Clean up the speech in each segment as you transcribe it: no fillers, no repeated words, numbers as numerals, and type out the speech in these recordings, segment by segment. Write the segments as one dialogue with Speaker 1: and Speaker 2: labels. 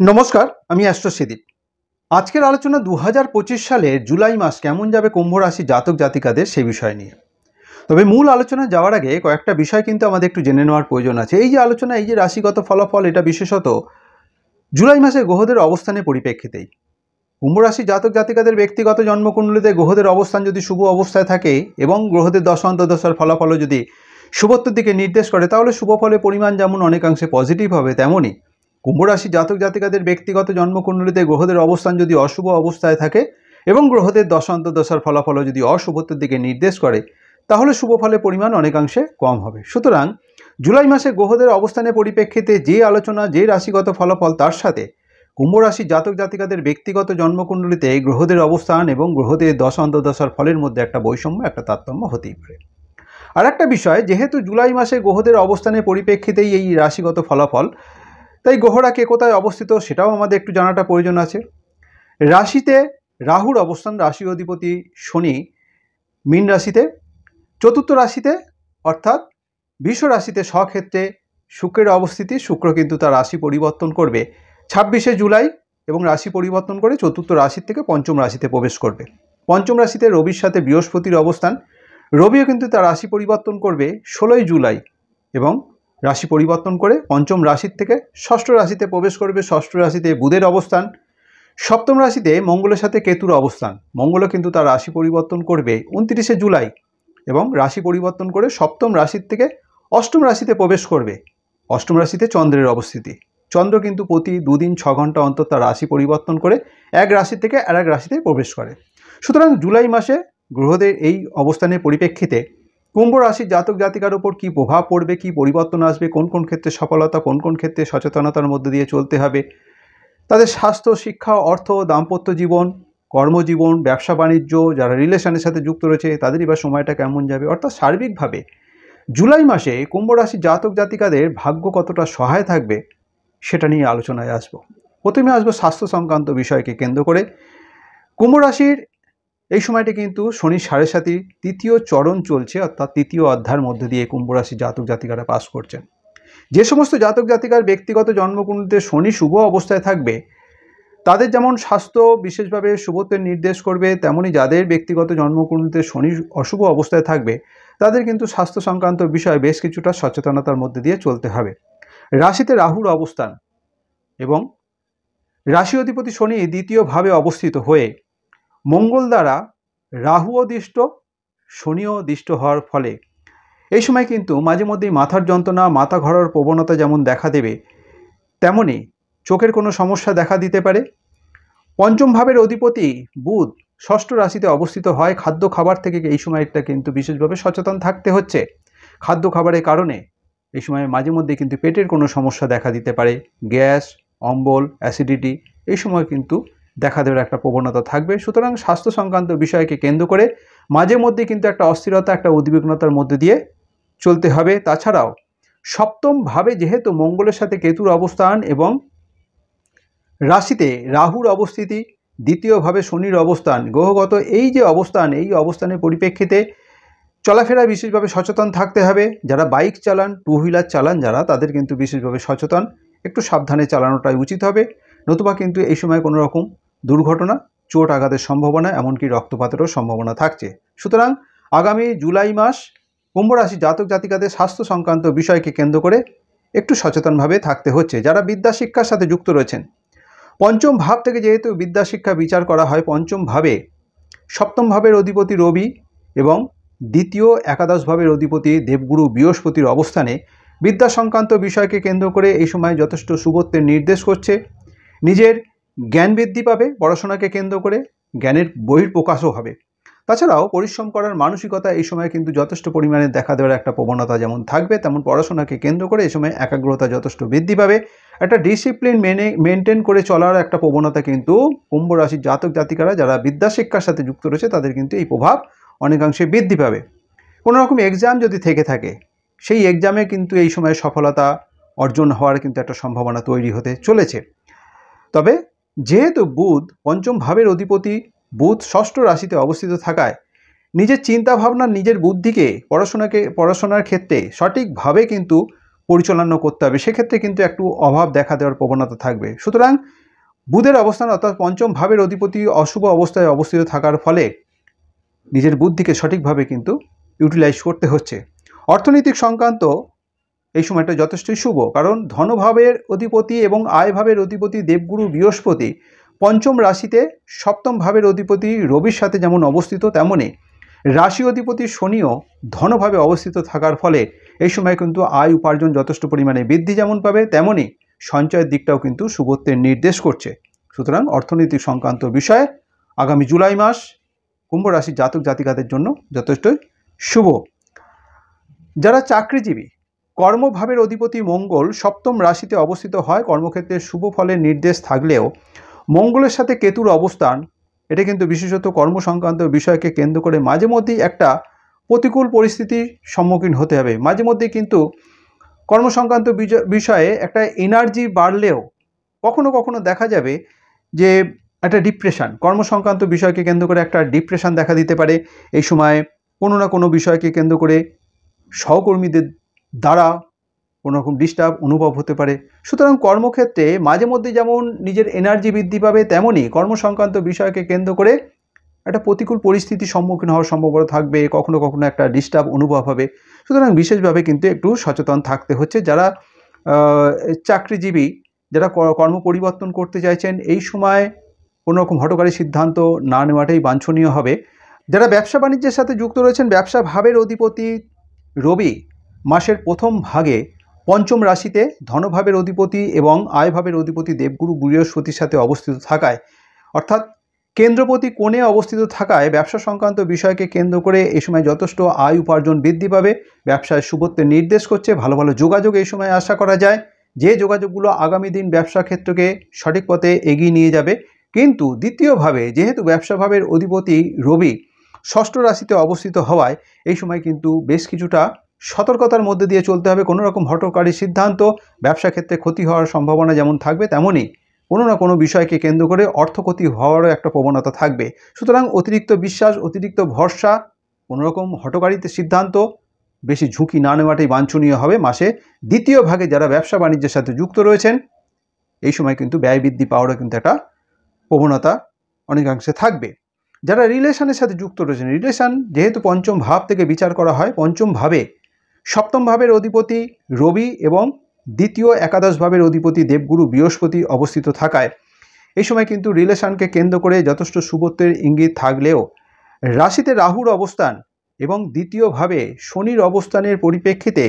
Speaker 1: নমস্কার, আমি অ্যাস্ট্রো সিদ্দিক। আজকের আলোচনা 2025 সালের জুলাই মাস কেমন যাবে কুম্ভ রাশি জাতক জাতিকাদের সেই বিষয় নিয়ে। তবে মূল আলোচনা যাওয়ার আগে কয়েকটা বিষয় কিন্তু আমাদের একটু জেনে নেওয়ার প্রয়োজন আছে। এই যে আলোচনা, এই যে রাশিগত ফলাফল, এটা বিশেষত জুলাই মাসে গ্রহদের অবস্থানের পরিপ্রেক্ষিতেই। কুম্ভ রাশি জাতক জাতিকাদের ব্যক্তিগত জন্মকুণ্ডলিতে গ্রহদের অবস্থান যদি শুভ অবস্থায় থাকে এবং গ্রহদের দশা অন্তর্দশার ফলাফলও যদি শুভত্বের দিকে নির্দেশ করে, তাহলে শুভ ফলের পরিমাণ যেমন অনেকাংশে পজিটিভ হবে, তেমনই কুম্ভ রাশি জাতক জাতিকাদের ব্যক্তিগত জন্মকুণ্ডলিতে গ্রহদের অবস্থান যদি অশুভ অবস্থায় থাকে এবং গ্রহদের দশা অন্তর্দশার ফলাফলও যদি অশুভত্বের দিকে নির্দেশ করে, তাহলে শুভ ফলের পরিমাণ অনেকাংশে কম হবে। সুতরাং জুলাই মাসে গ্রহদের অবস্থানের পরিপ্রেক্ষিতে যে আলোচনা, যে রাশিগত ফলাফল, তার সাথে কুম্ভ রাশি জাতক জাতিকাদের ব্যক্তিগত জন্মকুণ্ডলিতে গ্রহদের অবস্থান এবং গ্রহদের দশা অন্তর্দশার ফলের মধ্যে একটা বৈষম্য, একটা তারতম্য হতেই পারে। আর একটা বিষয়, যেহেতু জুলাই মাসে গ্রহদের অবস্থানের পরিপ্রেক্ষিতেই এই রাশিগত ফলাফল, তাই গ্রহরা কে কোথায় অবস্থিত সেটাও আমাদের একটু জানাটা প্রয়োজন আছে। রাশিতে রাহুর অবস্থান, রাশি অধিপতি শনি মীন রাশিতে, চতুর্থ রাশিতে অর্থাৎ বৃষ রাশিতে স্বক্ষেত্রে শুক্রের অবস্থিতি। শুক্র কিন্তু তার রাশি পরিবর্তন করবে 26শে জুলাই এবং রাশি পরিবর্তন করে চতুর্থ রাশি থেকে পঞ্চম রাশিতে প্রবেশ করবে। পঞ্চম রাশিতে রবির সাথে বৃহস্পতির অবস্থান। রবিও কিন্তু তার রাশি পরিবর্তন করবে 16ই জুলাই এবং রাশি পরিবর্তন করে পঞ্চম রাশির থেকে ষষ্ঠ রাশিতে প্রবেশ করবে। ষষ্ঠ রাশিতে বুধের অবস্থান। সপ্তম রাশিতে মঙ্গলের সাথে কেতুর অবস্থান। মঙ্গলও কিন্তু তার রাশি পরিবর্তন করবে 29শে জুলাই এবং রাশি পরিবর্তন করে সপ্তম রাশির থেকে অষ্টম রাশিতে প্রবেশ করবে। অষ্টম রাশিতে চন্দ্রের অবস্থিতি। চন্দ্র কিন্তু প্রতি 2 দিন 6 ঘন্টা অন্তর তার রাশি পরিবর্তন করে এক রাশি থেকে আরেক রাশিতে প্রবেশ করে। সুতরাং জুলাই মাসে গ্রহদের এই অবস্থানের পরিপ্রেক্ষিতে কুম্ভ রাশির জাতক জাতিকার উপর কী প্রভাব পড়বে, কী পরিবর্তন আসবে, কোন কোন ক্ষেত্রে সফলতা, কোন কোন ক্ষেত্রে সচেতনতার মধ্যে দিয়ে চলতে হবে, তাদের স্বাস্থ্য, শিক্ষা, অর্থ, দাম্পত্য জীবন, কর্মজীবন, ব্যবসা বাণিজ্য, যারা রিলেশনের সাথে যুক্ত রয়েছে তাদেরই বা সময়টা কেমন যাবে, অর্থাৎ সার্বিকভাবে জুলাই মাসে কুম্ভ রাশির জাতক জাতিকাদের ভাগ্য কতটা সহায় থাকবে সেটা নিয়ে আলোচনায় আসব। প্রথমে আসবো স্বাস্থ্য সংক্রান্ত বিষয়কে কেন্দ্র করে। কুম্ভ রাশির এই সময়টি কিন্তু শনি 7.5 তৃতীয় চরণ চলছে, অর্থাৎ তৃতীয় অধ্যায়ের মধ্যে দিয়ে কুম্ভ রাশির জাতক জাতিকারা পাস করছেন। যে সমস্ত জাতক জাতিকার ব্যক্তিগত জন্মকুণ্ডলিতে শনি শুভ অবস্থায় থাকবে, তাদের যেমন স্বাস্থ্য বিশেষভাবে শুভত্বের নির্দেশ করবে, তেমনি যাদের ব্যক্তিগত জন্মকুণ্ডলিতে শনি অশুভ অবস্থায় থাকবে তাদের কিন্তু স্বাস্থ্য সংক্রান্ত বিষয়ে বেশ কিছুটা সচেতনতার মধ্যে দিয়ে চলতে হবে। রাশিতে রাহুর অবস্থান এবং রাশি অধিপতি শনি দ্বিতীয়ভাবে অবস্থিত হয়ে মঙ্গল দ্বারা রাহুও দৃষ্ট, শনিও দৃষ্ট হওয়ার ফলে এই সময় কিন্তু মাঝে মধ্যেই মাথার যন্ত্রণা, মাথা ঘোরার প্রবণতা যেমন দেখা দেবে, তেমনি চোখের কোনো সমস্যা দেখা দিতে পারে। পঞ্চম ভাবের অধিপতি বুধ ষষ্ঠ রাশিতে অবস্থিত হয়। খাদ্য খাবার থেকে এই সময়টা কিন্তু বিশেষভাবে সচেতন থাকতে হচ্ছে। খাদ্য খাবারের কারণে এই সময় মাঝে মধ্যে কিন্তু পেটের কোনো সমস্যা দেখা দিতে পারে। গ্যাস, অম্বল, অ্যাসিডিটি এই সময় কিন্তু দেখা দেওয়ার একটা প্রবণতা থাকবে। সুতরাং স্বাস্থ্য সংক্রান্ত বিষয়কে কেন্দ্র করে মাঝে মধ্যে কিন্তু একটা অস্থিরতা, একটা উদ্বিগ্নতার মধ্যে দিয়ে চলতে হবে। তাছাড়াও সপ্তম ভাবে যেহেতু মঙ্গলের সাথে কেতুর অবস্থান এবং রাশিতে রাহুর অবস্থিতি, দ্বিতীয়ভাবে শনির অবস্থান, গ্রহগত এই যে অবস্থান, এই অবস্থানের পরিপ্রেক্ষিতে চলাফেরা বিশেষভাবে সচেতন থাকতে হবে। যারা বাইক চালান, টু হুইলার চালান, যারা তাদের কিন্তু বিশেষভাবে সচেতন, একটু সাবধানে চালানোটাই উচিত হবে। নতুবা কিন্তু এই সময় কোনো রকম দুর্ঘটনা, চোট আঘাতের সম্ভাবনা, এমনকি রক্তপাতেরও সম্ভাবনা থাকছে। সুতরাং আগামী জুলাই মাস কুম্ভ রাশি জাতক জাতিকাদের স্বাস্থ্য সংক্রান্ত বিষয়কে কেন্দ্র করে একটু সচেতনভাবে থাকতে হচ্ছে। যারা বিদ্যা শিক্ষার সাথে যুক্ত রয়েছেন, পঞ্চম ভাব থেকে যেহেতু বিদ্যা শিক্ষা বিচার করা হয়, পঞ্চম ভাবে সপ্তম ভাবের অধিপতি রবি এবং দ্বিতীয় একাদশ ভাবের অধিপতি দেবগুরু বৃহস্পতির অবস্থানে বিদ্যা সংক্রান্ত বিষয়কে কেন্দ্র করে এই সময় যথেষ্ট শুভত্বের নির্দেশ করছে। নিজের জ্ঞান বৃদ্ধি পাবে, পড়াশোনাকে কেন্দ্র করে জ্ঞানের বহিঃপ্রকাশও হবে। তাছাড়াও পরিশ্রম করার মানসিকতা এই সময় কিন্তু যথেষ্ট পরিমাণে দেখা দেওয়ার একটা প্রবণতা যেমন থাকবে, তেমন পড়াশোনাকে কেন্দ্র করে এই সময় একাগ্রতা যথেষ্ট বৃদ্ধি পাবে। একটা ডিসিপ্লিন মেনটেন করে চলার একটা প্রবণতা কিন্তু কুম্ভ রাশির জাতক জাতিকারা যারা বিদ্যা শিক্ষার সাথে যুক্ত রয়েছে তাদের কিন্তু এই প্রভাব অনেকাংশে বৃদ্ধি পাবে। কোনো রকম এক্সাম যদি থেকে থাকে, সেই এক্সামে কিন্তু এই সময় সফলতা অর্জন হওয়ার কিন্তু একটা সম্ভাবনা তৈরি হতে চলেছে। তবে যেহেতু বুধ পঞ্চম ভাবের অধিপতি, বুধ ষষ্ঠ রাশিতে অবস্থিত থাকায় নিজের চিন্তাভাবনা, নিজের বুদ্ধিকে পড়াশোনার ক্ষেত্রে সঠিকভাবে কিন্তু পরিচালনা করতে হবে, সেক্ষেত্রে কিন্তু একটু অভাব দেখা দেওয়ার প্রবণতা থাকবে। সুতরাং বুধের অবস্থান অর্থাৎ পঞ্চম ভাবের অধিপতি অশুভ অবস্থায় অবস্থিত থাকার ফলে নিজের বুদ্ধিকে সঠিকভাবে কিন্তু ইউটিলাইজ করতে হচ্ছে। অর্থনৈতিক সংক্রান্ত এই সময়টা যথেষ্টই শুভ, কারণ ধনভাবের অধিপতি এবং আয় ভাবের অধিপতি দেবগুরু বৃহস্পতি পঞ্চম রাশিতে সপ্তম ভাবের অধিপতি রবির সাথে যেমন অবস্থিত, তেমনি রাশি অধিপতি শনিও ধনভাবে অবস্থিত থাকার ফলে এই সময় কিন্তু আয় উপার্জন যথেষ্ট পরিমাণে বৃদ্ধি যেমন পাবে, তেমনি সঞ্চয়ের দিকটাও কিন্তু শুভত্বের নির্দেশ করছে। সুতরাং অর্থনৈতিক সংক্রান্ত বিষয়ে আগামী জুলাই মাস কুম্ভ রাশির জাতক জাতিকাদের জন্য যথেষ্টই শুভ। যারা চাকরিজীবী, কর্মভাবের অধিপতি মঙ্গল সপ্তম রাশিতে অবস্থিত হয় কর্মক্ষেত্রে শুভ ফলের নির্দেশ থাকলেও মঙ্গলের সাথে কেতুর অবস্থান এটা কিন্তু বিশেষত কর্মসংক্রান্ত বিষয়কে কেন্দ্র করে মাঝে মধ্যেই একটা প্রতিকূল পরিস্থিতির সম্মুখীন হতে হবে। মাঝে মধ্যেই কিন্তু কর্মসংক্রান্ত বিষয়ে একটা এনার্জি বাড়লেও কখনো কখনো দেখা যাবে যে একটা ডিপ্রেশন, কর্মসংক্রান্ত বিষয়কে কেন্দ্র করে একটা ডিপ্রেশন দেখা দিতে পারে। এই সময় কোনো না কোনো বিষয়কে কেন্দ্র করে সহকর্মীদের দ্বারা কোনো রকম ডিস্টার্ব অনুভব হতে পারে। সুতরাং কর্মক্ষেত্রে মাঝে মধ্যে যেমন নিজের এনার্জি বৃদ্ধি পাবে, তেমনই কর্মসংক্রান্ত বিষয়কে কেন্দ্র করে একটা প্রতিকূল পরিস্থিতির সম্মুখীন হওয়ার সম্ভাবনা থাকবে, কখনো কখনো একটা ডিস্টার্ব অনুভব হবে। সুতরাং বিশেষভাবে কিন্তু একটু সচেতন থাকতে হচ্ছে। যারা চাকরিজীবী, যারা কর্ম পরিবর্তন করতে চাইছেন, এই সময় কোনো রকম হঠকারী সিদ্ধান্ত না নেওয়াটাই বাঞ্ছনীয় হবে। যারা ব্যবসা বাণিজ্যের সাথে যুক্ত রয়েছেন, ব্যবসা ভাবের অধিপতি রবি মাসের প্রথম ভাগে পঞ্চম রাশিতে ধনভাবের অধিপতি এবং আয়ভাবের অধিপতি দেবগুরু বৃহস্পতির সাথে অবস্থিত থাকায়, অর্থাৎ কেন্দ্রপতি কোণে অবস্থিত থাকায় ব্যবসা সংক্রান্ত বিষয়কে কেন্দ্র করে এই সময় যথেষ্ট আয় উপার্জন বৃদ্ধি পাবে। ব্যবসায় শুভত্বের নির্দেশ করছে। ভালো ভালো যোগাযোগ এই সময় আশা করা যায়, যে যোগাযোগগুলো আগামী দিন ব্যবসা ক্ষেত্রকে সঠিক পথে এগিয়ে নিয়ে যাবে। কিন্তু দ্বিতীয়ভাবে যেহেতু ব্যবসা ভাবের অধিপতি রবি ষষ্ঠ রাশিতে অবস্থিত হওয়ায় এই সময় কিন্তু বেশ কিছুটা সতর্কতার মধ্যে দিয়ে চলতে হবে। কোনো রকম হঠকারী সিদ্ধান্ত, ব্যবসা ক্ষেত্রে ক্ষতি হওয়ার সম্ভাবনা যেমন থাকবে, তেমনই কোনো না কোনো বিষয়কে কেন্দ্র করে অর্থক্ষতি হওয়ারও একটা প্রবণতা থাকবে। সুতরাং অতিরিক্ত বিশ্বাস, অতিরিক্ত ভরসা, কোনো রকম হঠকারিতে সিদ্ধান্ত, বেশি ঝুঁকি না নেওয়াটাই বাঞ্ছনীয় হবে। মাসে দ্বিতীয় ভাগে যারা ব্যবসা বাণিজ্যের সাথে যুক্ত রয়েছেন, এই সময় কিন্তু ব্যয় বৃদ্ধি পাওয়ারও কিন্তু একটা প্রবণতা অনেকাংশে থাকবে। যারা রিলেশনের সাথে যুক্ত রয়েছেন, রিলেশন যেহেতু পঞ্চম ভাব থেকে বিচার করা হয়, পঞ্চম ভাবে সপ্তম ভাবের অধিপতি রবি এবং দ্বিতীয় একাদশ ভাবের অধিপতি দেবগুরু বৃহস্পতি অবস্থিত থাকায় এই সময় কিন্তু রিলেশনকে কেন্দ্র করে যথেষ্ট শুভত্বের ইঙ্গিত থাকলেও রাশিতে রাহুর অবস্থান এবং দ্বিতীয়ভাবে শনির অবস্থানের পরিপ্রেক্ষিতে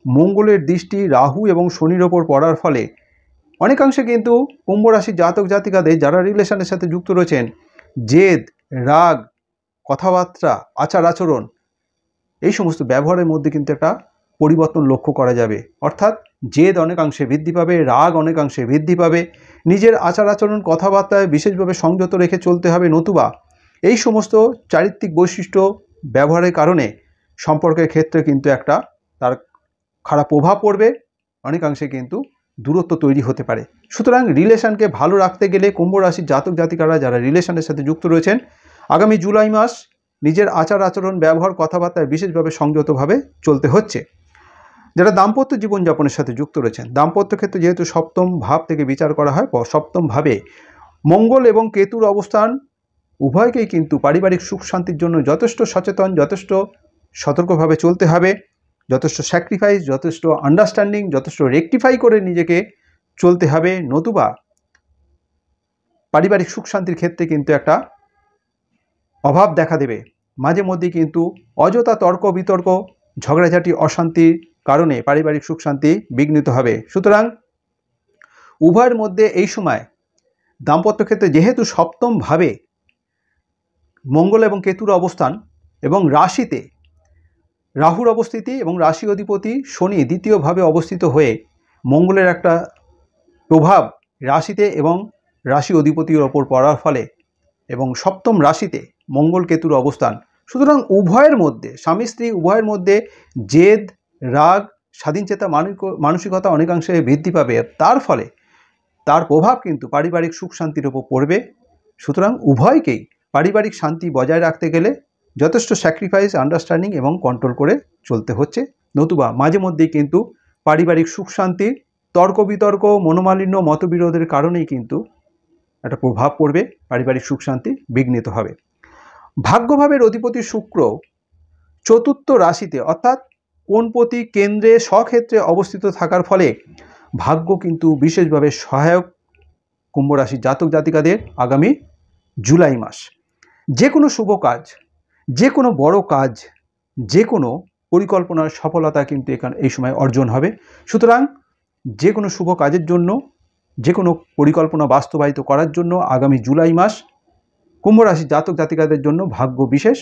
Speaker 1: মঙ্গলের দৃষ্টি রাহু এবং শনির ওপর পড়ার ফলে অনেকাংশে কিন্তু কুম্ভ রাশির জাতক জাতিকাদের যারা রিলেশনের সাথে যুক্ত রয়েছেন, জেদ, রাগ, কথাবার্তা, আচার আচরণ, এই সমস্ত ব্যবহারের মধ্যে কিন্তু একটা পরিবর্তন লক্ষ্য করা যাবে। অর্থাৎ জেদ অনেকাংশে বৃদ্ধি পাবে, রাগ অনেকাংশে বৃদ্ধি পাবে। নিজের আচার আচরণ, কথাবার্তায় বিশেষভাবে সংযত রেখে চলতে হবে, নতুবা এই সমস্ত চারিত্রিক বৈশিষ্ট্য ব্যবহারের কারণে সম্পর্কের ক্ষেত্রে কিন্তু একটা তার খারাপ প্রভাব পড়বে, অনেকাংশে কিন্তু দূরত্ব তৈরি হতে পারে। সুতরাং রিলেশনকে ভালো রাখতে গেলে কুম্ভ রাশির জাতক জাতিকারা যারা রিলেশনের সাথে যুক্ত রয়েছেন, আগামী জুলাই মাস নিজের আচার আচরণ, ব্যবহার, কথাবার্তায় বিশেষভাবে সংযতভাবে চলতে হচ্ছে। যারা দাম্পত্য জীবনযাপনের সাথে যুক্ত রয়েছেন, দাম্পত্য ক্ষেত্রে যেহেতু সপ্তম ভাব থেকে বিচার করা হয়, সপ্তম ভাবে মঙ্গল এবং কেতুর অবস্থান উভয়কেই কিন্তু পারিবারিক সুখ শান্তির জন্য যথেষ্ট সচেতন, যথেষ্ট সতর্কভাবে চলতে হবে, যথেষ্ট স্যাক্রিফাইস, যথেষ্ট আন্ডারস্ট্যান্ডিং, যথেষ্ট রেকটিফাই করে নিজেকে চলতে হবে, নতুবা পারিবারিক সুখ শান্তির ক্ষেত্রে কিন্তু একটা অভাব দেখা দেবে। মাঝে মধ্যে কিন্তু অযথা তর্ক বিতর্ক, ঝগড়াঝাটি, অশান্তির কারণে পারিবারিক সুখ শান্তি বিঘ্নিত হবে। সুতরাং উভয়ের মধ্যে এই সময় দাম্পত্য ক্ষেত্রে যেহেতু সপ্তম ভাবে মঙ্গল এবং কেতুর অবস্থান এবং রাশিতে রাহুর অবস্থিতি এবং রাশি অধিপতি শনি দ্বিতীয়ভাবে অবস্থিত হয়ে মঙ্গলের একটা প্রভাব রাশিতে এবং রাশি অধিপতির ওপর পড়ার ফলে এবং সপ্তম রাশিতে মঙ্গল কেতুর অবস্থান, সুতরাং উভয়ের মধ্যে, স্বামী স্ত্রী উভয়ের মধ্যে জেদ, রাগ, স্বাধীনচেতা মানসিকতা অনেকাংশে বৃদ্ধি পাবে। তার ফলে তার প্রভাব কিন্তু পারিবারিক সুখ শান্তির ওপর পড়বে। সুতরাং উভয়কেই পারিবারিক শান্তি বজায় রাখতে গেলে যথেষ্ট স্যাক্রিফাইস, আন্ডারস্ট্যান্ডিং এবং কন্ট্রোল করে চলতে হচ্ছে, নতুবা মাঝে মধ্যেই কিন্তু পারিবারিক সুখ শান্তি, তর্ক বিতর্ক, মনোমালিন্য, মতবিরোধের কারণেই কিন্তু একটা প্রভাব পড়বে, পারিবারিক সুখ শান্তি বিঘ্নিত হবে। ভাগ্যভাবের অধিপতি শুক্র চতুর্থ রাশিতে অর্থাৎ কোণপতি কেন্দ্রে স্বক্ষেত্রে অবস্থিত থাকার ফলে ভাগ্য কিন্তু বিশেষভাবে সহায়ক কুম্ভ রাশির জাতক জাতিকাদের আগামী জুলাই মাস। যে কোনো শুভ কাজ, যে কোনো বড় কাজ, যে কোনো পরিকল্পনার সফলতা কিন্তু এই সময় অর্জন হবে। সুতরাং যে কোনো শুভ কাজের জন্য, যে কোনো পরিকল্পনা বাস্তবায়িত করার জন্য আগামী জুলাই মাস কুম্ভ রাশির জাতক জাতিকাদের জন্য ভাগ্য বিশেষ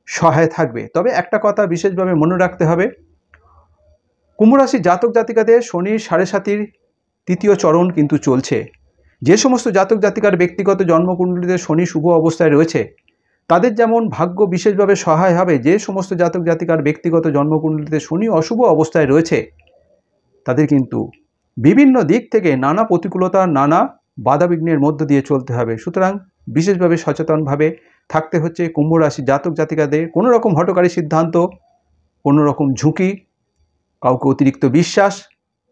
Speaker 1: সহায় থাকবে। তবে একটা কথা বিশেষভাবে মনে রাখতে হবে, কুম্ভ রাশির জাতক জাতিকাদের শনির 7.5 তৃতীয় চরণ কিন্তু চলছে। যে সমস্ত জাতক জাতিকার ব্যক্তিগত জন্মকুণ্ডলীতে শনি শুভ অবস্থায় রয়েছে তাদের যেমন ভাগ্য বিশেষভাবে সহায় হবে, যে সমস্ত জাতক জাতিকার ব্যক্তিগত জন্মকুণ্ডলীতে শনি অশুভ অবস্থায় রয়েছে তাদের কিন্তু বিভিন্ন দিক থেকে নানা প্রতিকূলতা, নানা বাধাবিঘ্নের মধ্য দিয়ে চলতে হবে। সুতরাং বিশেষভাবে সচেতনভাবে থাকতে হচ্ছে কুম্ভ রাশির জাতক জাতিকাদের। কোনো রকম হঠকারী সিদ্ধান্ত, কোনো রকম ঝুঁকি, কাউকে অতিরিক্ত বিশ্বাস,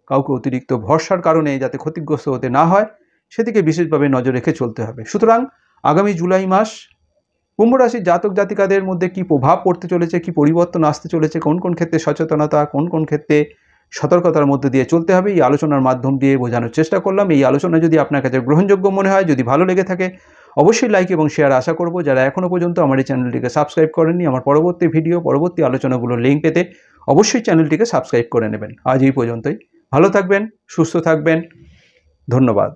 Speaker 1: কাউকে অতিরিক্ত ভরসার কারণে যাতে ক্ষতিগ্রস্ত হতে না হয় সেদিকে বিশেষভাবে নজর রেখে চলতে হবে। সুতরাং আগামী জুলাই মাস কুম্ভ রাশির জাতক জাতিকাদের মধ্যে কি প্রভাব পড়তে চলেছে, কি পরিবর্তন আসতে চলেছে, কোন কোন ক্ষেত্রে সচেতনতা, কোন কোন ক্ষেত্রে সতর্কতার মধ্যে দিয়ে চলতে হবে, এই আলোচনার মাধ্যম দিয়ে বোঝানোর চেষ্টা করলাম। এই আলোচনা যদি আপনার কাছে গ্রহণযোগ্য মনে হয়, যদি ভালো লেগে থাকে অবশ্যই লাইক এবং শেয়ার আশা করব। যারা এখনও পর্যন্ত আমার এই চ্যানেলটিকে সাবস্ক্রাইব করেননি, আমার পরবর্তী ভিডিও, পরবর্তী আলোচনাগুলোর লিঙ্ক পেতে অবশ্যই চ্যানেলটিকে সাবস্ক্রাইব করে নেবেন। আজ এই পর্যন্তই। ভালো থাকবেন, সুস্থ থাকবেন, ধন্যবাদ।